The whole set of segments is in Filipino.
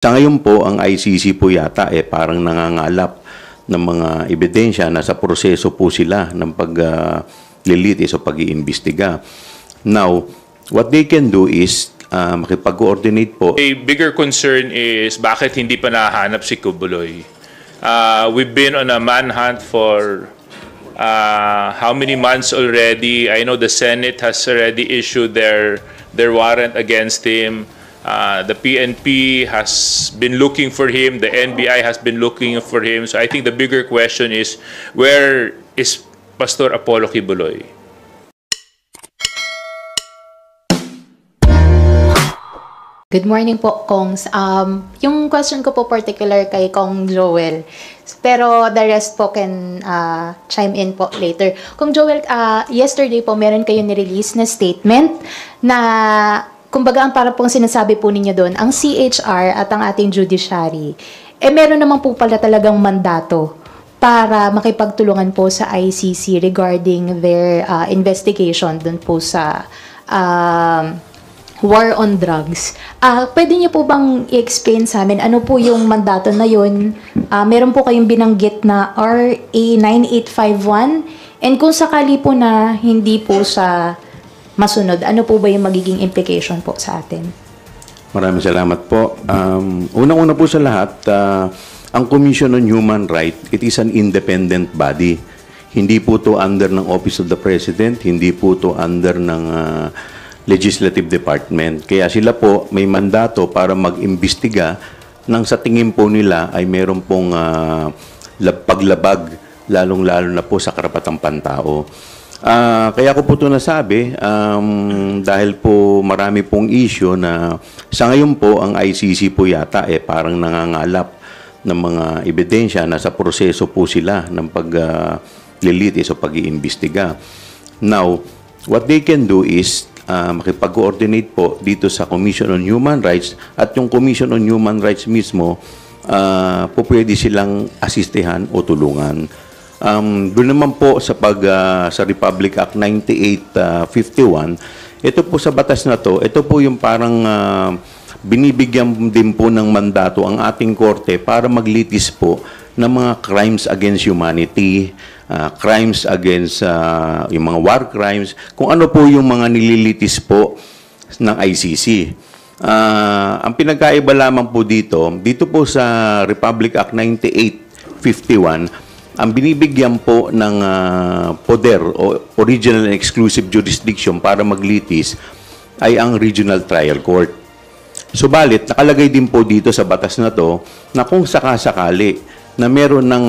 Sa ngayon po, ang ICC po yata parang nangangalap ng mga ebidensya na sa proseso po sila ng paglilitis o pag-iimbestiga. Now, what they can do is makipag-coordinate po. A bigger concern is bakit hindi pa nahanap si Qubuloy. We've been on a manhunt for how many months already? I know the Senate has already issued their warrant against him. The PNP has been looking for him. The NBI has been looking for him. So I think the bigger question is, where is Pastor Apollo Qubuloy? Good morning po, Kongs. Yung question ko po particular kay Kong Joel. Pero the rest po can chime in po later. Kong Joel, yesterday po meron kayo nirelease na statement na kumbaga ang para pong sinasabi po ninyo doon, ang CHR at ang ating judiciary, meron naman po pala talagang mandato para makipagtulungan po sa ICC regarding their investigation doon po sa war on drugs. Pwede niyo po bang i-explain sa amin ano po yung mandato na yun? Meron po kayong binanggit na RA 9851 and kung sakali po na hindi po sa masunod, ano po ba yung magiging implication po sa atin? Maraming salamat po. Unang-una po sa lahat, ang Commission on Human Rights, it is an independent body. Hindi po to under ng Office of the President, hindi po to under ng Legislative Department. Kaya sila po may mandato para mag-imbestiga nang sa tingin po nila ay meron pong paglabag, lalong-lalo na po sa karapatang pantao. Kaya ko po ito nasabi dahil po marami pong issue na sa ngayon po ang ICC po yata parang nangangalap ng mga ebidensya na sa proseso po sila ng paglilitis o pag-iimbestiga. Now, what they can do is makipag-coordinate po dito sa Commission on Human Rights at yung Commission on Human Rights mismo po pwede silang asistehan o tulungan. Doon naman po sa sa Republic Act 9851, ito po sa batas na to, ito po yung parang binibigyan din po ng mandato ang ating korte para maglitis po ng mga crimes against humanity, crimes against yung mga war crimes, kung ano po yung mga nililitis po ng ICC. Ang pinagkaiba lamang po dito po sa Republic Act 9851, ang binibigyan po ng poder o original and exclusive jurisdiction para maglitis ay ang Regional Trial Court. Subalit, nakalagay din po dito sa batas na to na kung sakasakali na meron ng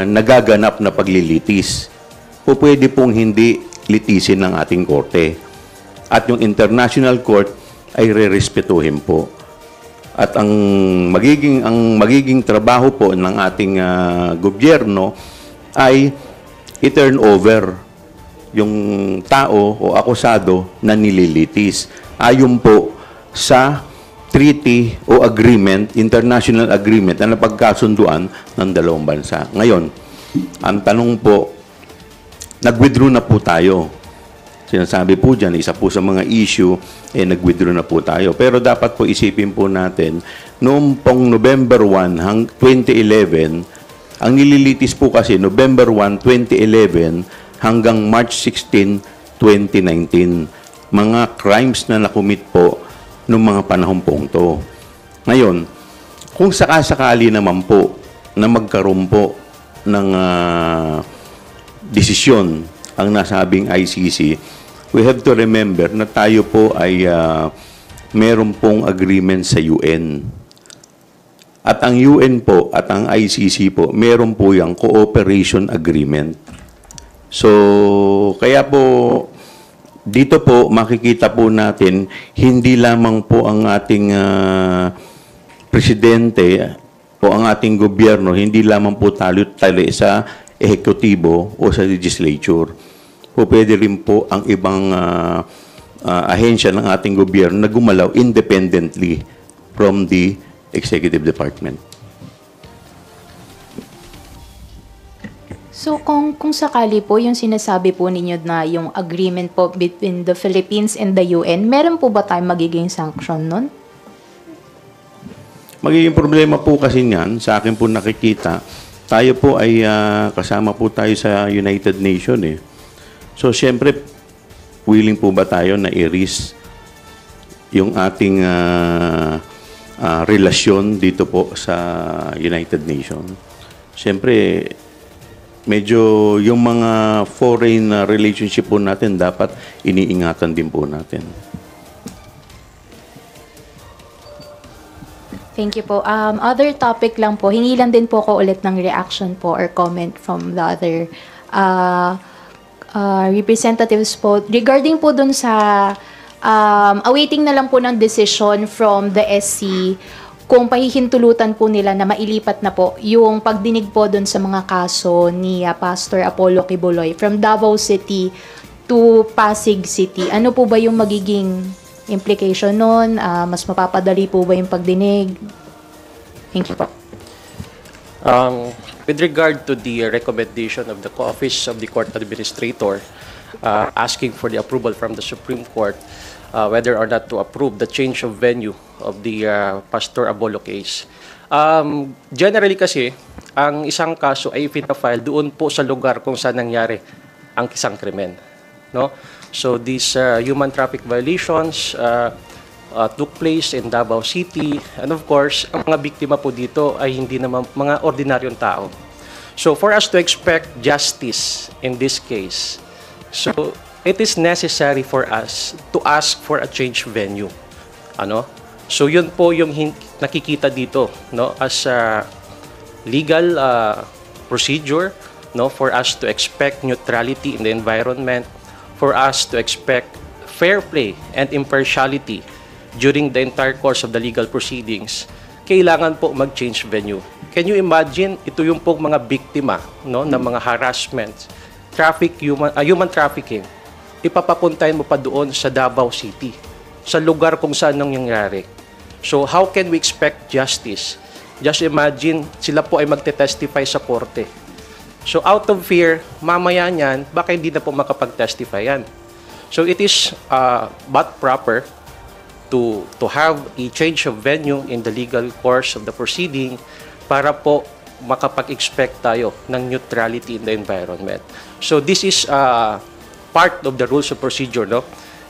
nagaganap na paglilitis, po pwede pong hindi litisin ng ating korte. At yung International Court ay re-respetuhin po. At ang magiging trabaho po ng ating gobyerno ay i-turn over yung tao o akusado na nililitis ayon po sa treaty o agreement, international agreement na napagkasunduan ng dalawang bansa. Ngayon, ang tanong po, nag-withdraw na po tayo. Sinasabi po dyan, isa po sa mga issue, nag-withdraw na po tayo. Pero dapat po isipin po natin, noong pong November 1, 2011, ang nililitis po kasi November 1, 2011 hanggang March 16, 2019. Mga crimes na nakumit po noong mga panahon pong to. Ngayon, kung sakasakali naman po na magkaroon po ng desisyon ang nasabing ICC, we have to remember na tayo po ay meron pong agreement sa UN. At ang UN po at ang ICC po, meron po yung cooperation agreement. So, kaya po, dito po makikita po natin, hindi lamang po ang ating presidente o ang ating gobyerno, hindi lamang po talo sa ehekutibo o sa legislature. O pwede rin po ang ibang ahensya ng ating gobyerno na gumalaw independently from the executive department. So kung sakali po yung sinasabi po ninyo na yung agreement po between the Philippines and the UN, meron po ba tayong magiging sanction nun? Magiging problema po kasi niyan, sa akin po nakikita, tayo po ay kasama po tayo sa United Nations eh. So, siyempre, willing po ba tayo na i-risk yung ating relasyon dito po sa United Nations? Siyempre, medyo yung mga foreign relationship po natin dapat iniingatan din po natin. Thank you po. Other topic lang po, hingi lang din po ko ulit ng reaction po or comment from the other representatives po. Regarding po dun sa awaiting na lang po ng decision from the SC kung pahihintulutan po nila na mailipat na po yung pagdinig po dun sa mga kaso ni Pastor Apollo Kibuloy from Davao City to Pasig City. Ano po ba yung magiging implication nun? Mas mapapadali po ba yung pagdinig? Thank you po. With regard to the recommendation of the Office of the Court Administrator asking for the approval from the Supreme Court whether or not to approve the change of venue of the Pastor Abolo case. Generally kasi, ang isang kaso ay ipinafile doon po sa lugar kung saan nangyari ang isang krimen. No? So these human traffic violations took place in Davao City, and of course, ang mga biktima po dito ay hindi naman mga ordinaryong tao. So for us to expect justice in this case, so it is necessary for us to ask for a change venue. Ano? So yun po yung nakikita dito, no, as a legal procedure, no, for us to expect neutrality in the environment, for us to expect fair play and impartiality during the entire course of the legal proceedings, kailangan po mag-change venue. Can you imagine, ito yung po mga biktima, no, ng mga harassment, human trafficking, ipapapuntahin mo pa doon sa Davao City, sa lugar kung saan nangyayari. So how can we expect justice? Just imagine, sila po ay magte-testify sa korte. So out of fear, mamaya niyan, baka hindi na po makapag-testify yan. So it is but proper to have a change of venue in the legal course of the proceeding para po makapag-expect tayo ng neutrality in the environment. So this is part of the rules of procedure, no,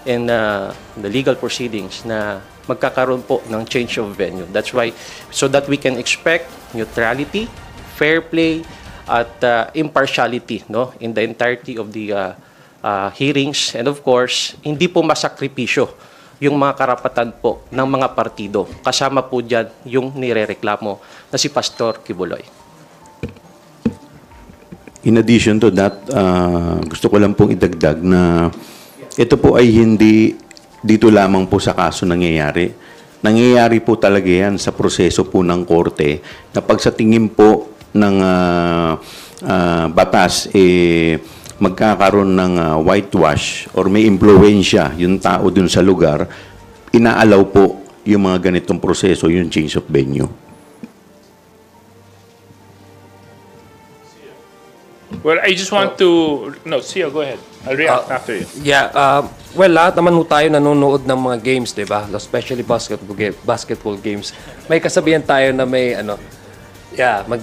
in the legal proceedings na magkakaroon po ng change of venue. That's why, so that we can expect neutrality, fair play, at impartiality, no, in the entirety of the hearings, and of course, hindi po masakripisyo yung mga karapatan po ng mga partido. Kasama po dyan yung nirereklamo na si Pastor Kibuloy. In addition to that, gusto ko lang pong idagdag na ito po ay hindi dito lamang po sa kaso nangyayari. Nangyayari po talaga yan sa proseso po ng korte na pag sa tingin po ng batas, magkakaroon ng whitewash or may impluensya yung tao dun sa lugar, inaalaw po yung mga ganitong proseso, yung change of venue. Well, I just want to... No, Sia, go ahead. I'll react after you. Yeah, well, lahat naman ho tayo nanonood ng mga games, di ba? Especially basketball games. May kasabihan tayo na may,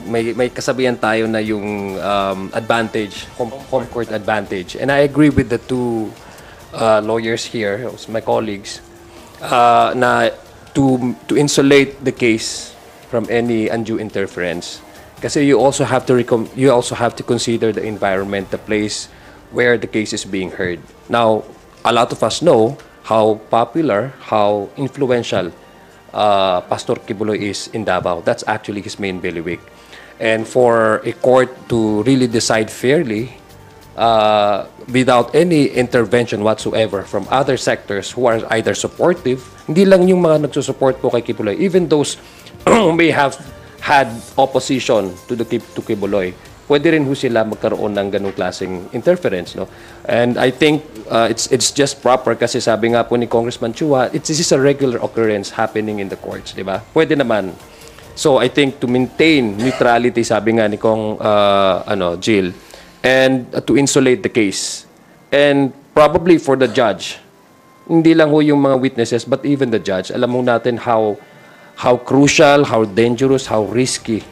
may kasabihan tayo na yung advantage, home court advantage. And I agree with the two lawyers here, my colleagues, na to insulate the case from any undue interference. Kasi you also have to consider the environment, the place where the case is being heard. Now, a lot of us know how popular, how influential Pastor Kibuloy is in Davao. That's actually his main bailiwick. And for a court to really decide fairly, without any intervention whatsoever from other sectors who are either supportive, hindi lang yung mga nagsusupport po kay Kibuloy, even those who may have had opposition to Kibuloy, pwede rin ho sila magkaroon ng ganung klaseng interference, no? And I think it's just proper kasi sabi nga po ni Congressman Chua, this is a regular occurrence happening in the courts, di ba? Pwede naman. So I think to maintain neutrality, sabi nga ni Jill, and to insulate the case. And probably for the judge, hindi lang ho yung mga witnesses, but even the judge, alam mo natin how how crucial, how dangerous, how risky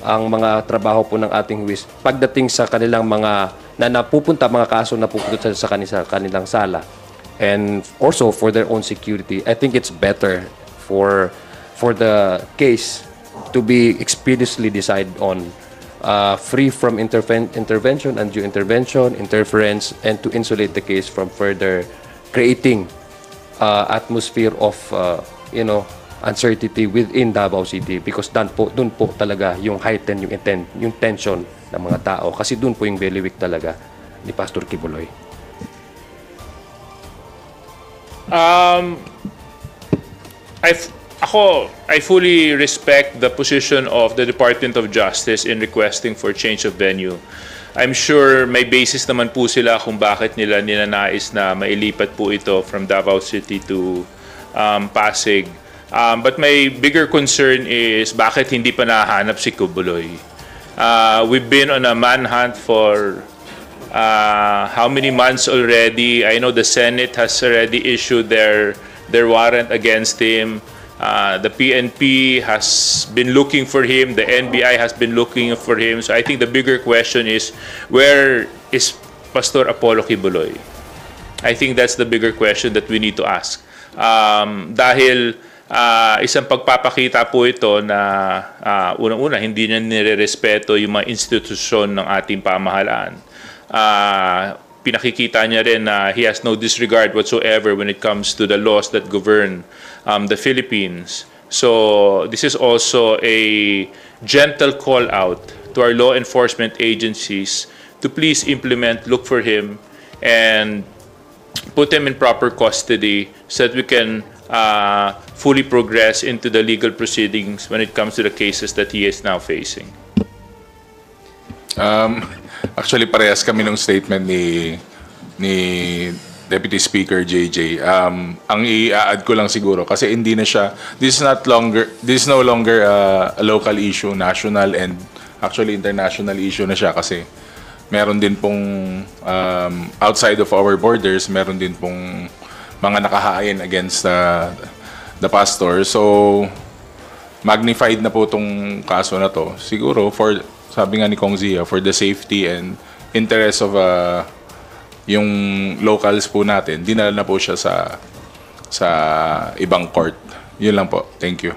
ang mga trabaho po ng ating huwis pagdating sa kanilang mga napupunta mga kaso na pupunta sa kanilang sala. And also for their own security, I think it's better for the case to be expeditiously decided on, free from intervention, undue intervention, interference, and to insulate the case from further creating atmosphere of uncertainty within Davao City, because dun po talaga yung heighten yung tension ng mga tao, kasi dun po yung bailiwick talaga ni Pastor Kibuloy. I fully respect the position of the Department of Justice in requesting for change of venue. I'm sure may basis naman po sila kung bakit nila ninanais na mailipat po ito from Davao City to Pasig. But my bigger concern is bakit hindi pa nahanap si Kibuloy. We've been on a manhunt for how many months already. I know the Senate has already issued their warrant against him. The PNP has been looking for him. The NBI has been looking for him. So I think the bigger question is, where is Pastor Apollo Kibuloy? I think that's the bigger question that we need to ask. Dahil isang pagpapakita po ito na unang-una hindi niya nirerespeto yung mga institusyon ng ating pamahalaan. Pinakikita niya rin na he has no disregard whatsoever when it comes to the laws that govern the Philippines. So this is also a gentle call out to our law enforcement agencies to please implement, look for him, and put him in proper custody so that we can fully progress into the legal proceedings when it comes to the cases that he is now facing. Actually, parehas kami ng statement ni Deputy Speaker JJ. Ang i-add ko lang siguro kasi hindi na siya, this is no longer a local issue, national and actually international issue na siya kasi meron din pong outside of our borders, meron din pong mga nakahain against the pastor. So magnified na po tong kaso na to. Siguro sabi nga ni Kong Zia, for the safety and interest of yung locals po natin, dinala na po siya sa ibang court. Yun lang po. Thank you.